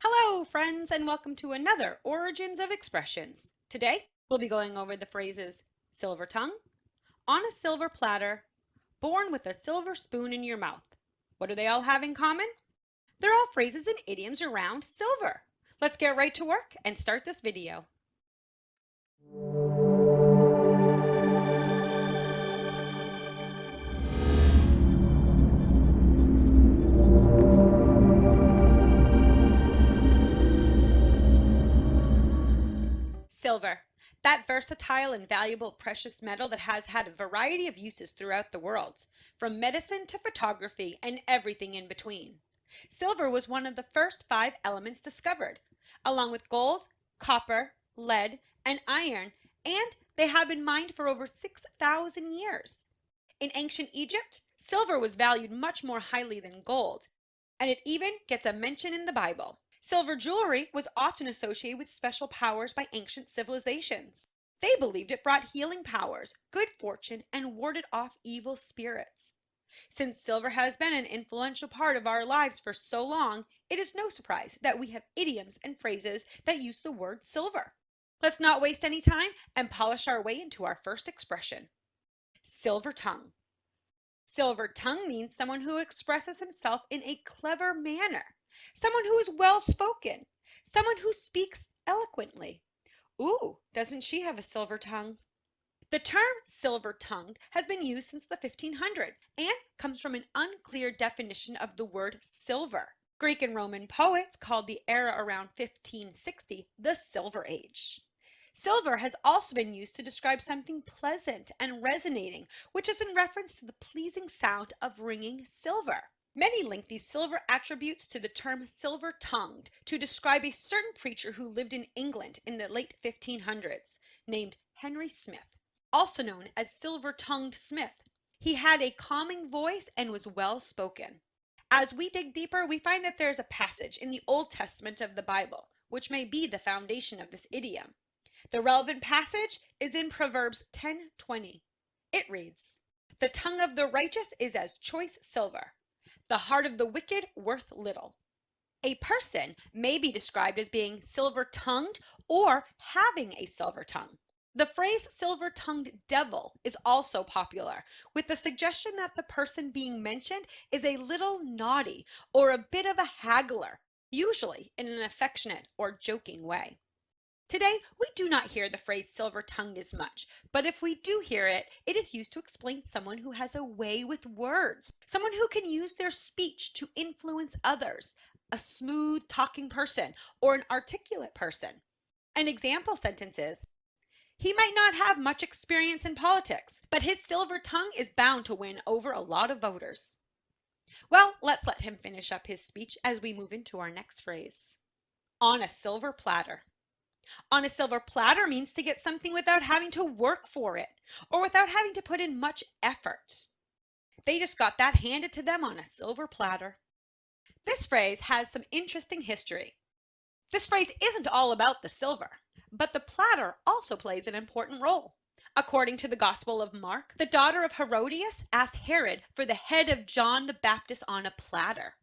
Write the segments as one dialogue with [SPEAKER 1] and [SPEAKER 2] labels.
[SPEAKER 1] Hello, friends, and welcome to another Origins of Expressions. Today, we'll be going over the phrases silver tongue, on a silver platter, born with a silver spoon in your mouth. What do they all have in common? They're all phrases and idioms around silver. Let's get right to work and start this video. Silver, that versatile and valuable precious metal that has had a variety of uses throughout the world, from medicine to photography and everything in between. Silver was one of the first 5 elements discovered, along with gold, copper, lead, and iron, and they have been mined for over 6,000 years. In ancient Egypt, silver was valued much more highly than gold, and it even gets a mention in the Bible. Silver jewelry was often associated with special powers by ancient civilizations. They believed it brought healing powers, good fortune, and warded off evil spirits. Since silver has been an influential part of our lives for so long, it is no surprise that we have idioms and phrases that use the word silver. Let's not waste any time and polish our way into our first expression. Silver tongue. Silver tongue means someone who expresses himself in a clever manner, someone who is well spoken, someone who speaks eloquently. Ooh, doesn't she have a silver tongue? The term silver-tongued has been used since the 1500s and comes from an unclear definition of the word silver. Greek and Roman poets called the era around 1560 the Silver Age. Silver has also been used to describe something pleasant and resonating, which is in reference to the pleasing sound of ringing silver. Many link these silver attributes to the term silver-tongued to describe a certain preacher who lived in England in the late 1500s, named Henry Smith, also known as Silver-Tongued Smith. He had a calming voice and was well spoken. As we dig deeper, we find that there is a passage in the Old Testament of the Bible, which may be the foundation of this idiom. The relevant passage is in Proverbs 10:20. It reads, "The tongue of the righteous is as choice silver, the heart of the wicked worth little." A person may be described as being silver-tongued or having a silver tongue. The phrase silver-tongued devil is also popular, with the suggestion that the person being mentioned is a little naughty or a bit of a haggler, usually in an affectionate or joking way. Today, we do not hear the phrase silver-tongued as much, but if we do hear it, it is used to explain someone who has a way with words, someone who can use their speech to influence others, a smooth talking person or an articulate person. An example sentence is, "He might not have much experience in politics, but his silver tongue is bound to win over a lot of voters." Well, let's let him finish up his speech as we move into our next phrase. On a silver platter. On a silver platter means to get something without having to work for it or without having to put in much effort. They just got that handed to them on a silver platter. This phrase has some interesting history. This phrase isn't all about the silver, but the platter also plays an important role. According to the Gospel of Mark, the daughter of Herodias asked Herod for the head of John the Baptist on a platter.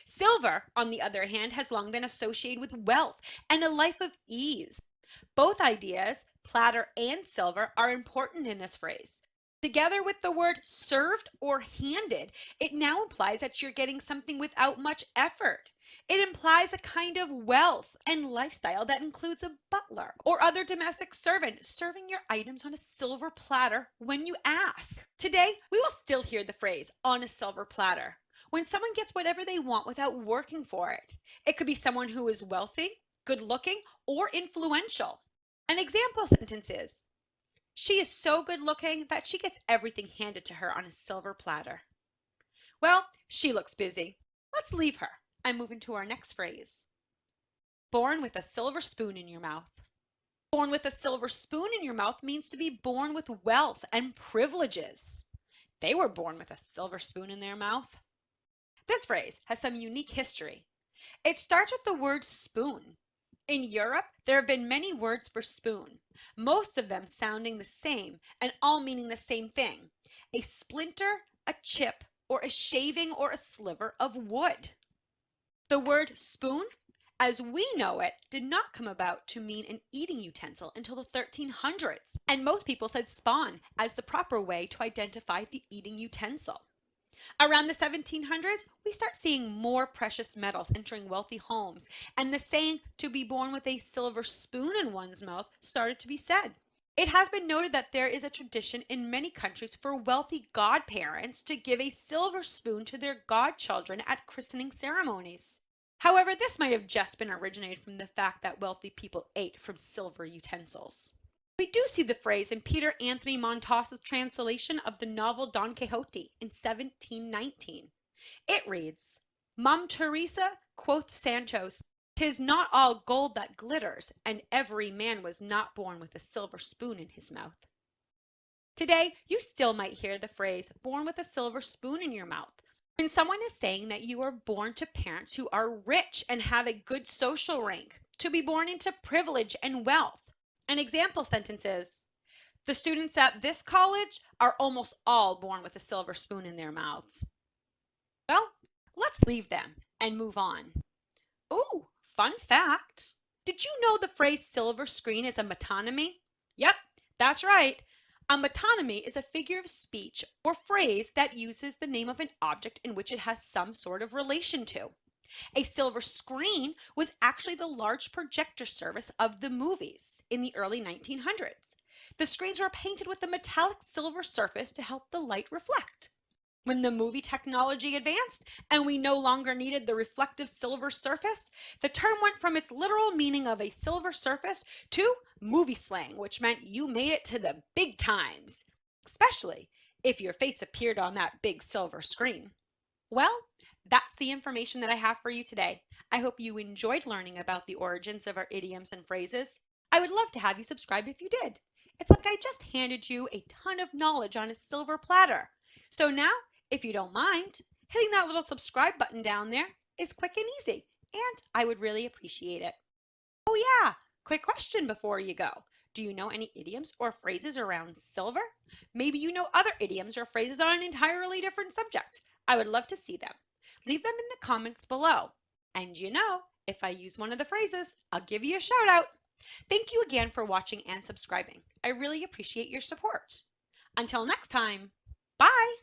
[SPEAKER 1] Silver, on the other hand, has long been associated with wealth and a life of ease. Both ideas, platter and silver, are important in this phrase. Together with the word served or handed, it now implies that you're getting something without much effort. It implies a kind of wealth and lifestyle that includes a butler or other domestic servant serving your items on a silver platter when you ask. Today, we will still hear the phrase on a silver platter when someone gets whatever they want without working for it. It could be someone who is wealthy, good looking, or influential. An example sentence is, "She is so good looking that she gets everything handed to her on a silver platter." Well, she looks busy. Let's leave her and move into our next phrase. Born with a silver spoon in your mouth. Born with a silver spoon in your mouth means to be born with wealth and privileges. They were born with a silver spoon in their mouth. This phrase has some unique history. It starts with the word spoon. In Europe, there have been many words for spoon, most of them sounding the same and all meaning the same thing: a splinter, a chip, or a shaving or a sliver of wood. The word spoon as we know it, did not come about to mean an eating utensil until the 1300s, and most people said spawn as the proper way to identify the eating utensil. Around the 1700s, we start seeing more precious metals entering wealthy homes, and the saying to be born with a silver spoon in one's mouth started to be said. It has been noted that there is a tradition in many countries for wealthy godparents to give a silver spoon to their godchildren at christening ceremonies. However, this might have just been originated from the fact that wealthy people ate from silver utensils. We do see the phrase in Peter Anthony Montas's translation of the novel Don Quixote in 1719. It reads, Mum Teresa, quoth Sancho's, 'tis not all gold that glitters, and every man was not born with a silver spoon in his mouth. Today, you still might hear the phrase born with a silver spoon in your mouth when someone is saying that you are born to parents who are rich and have a good social rank, to be born into privilege and wealth. An example sentence is, the students at this college are almost all born with a silver spoon in their mouths. Well, let's leave them and move on. Ooh, fun fact. Did you know the phrase silver screen is a metonymy? Yep, that's right. A metonymy is a figure of speech or phrase that uses the name of an object in which it has some sort of relation to. A silver screen was actually the large projector service of the movies in the early 1900s. The screens were painted with a metallic silver surface to help the light reflect. When the movie technology advanced and we no longer needed the reflective silver surface, the term went from its literal meaning of a silver surface to movie slang, which meant you made it to the big times, especially if your face appeared on that big silver screen. Well, that's the information that I have for you today. I hope you enjoyed learning about the origins of our idioms and phrases. I would love to have you subscribe if you did. It's like I just handed you a ton of knowledge on a silver platter. So now, if you don't mind, hitting that little subscribe button down there is quick and easy, and I would really appreciate it. Oh yeah, quick question before you go. Do you know any idioms or phrases around silver? Maybe you know other idioms or phrases on an entirely different subject. I would love to see them. Leave them in the comments below. And if I use one of the phrases, I'll give you a shout out. Thank you again for watching and subscribing. I really appreciate your support. Until next time, bye!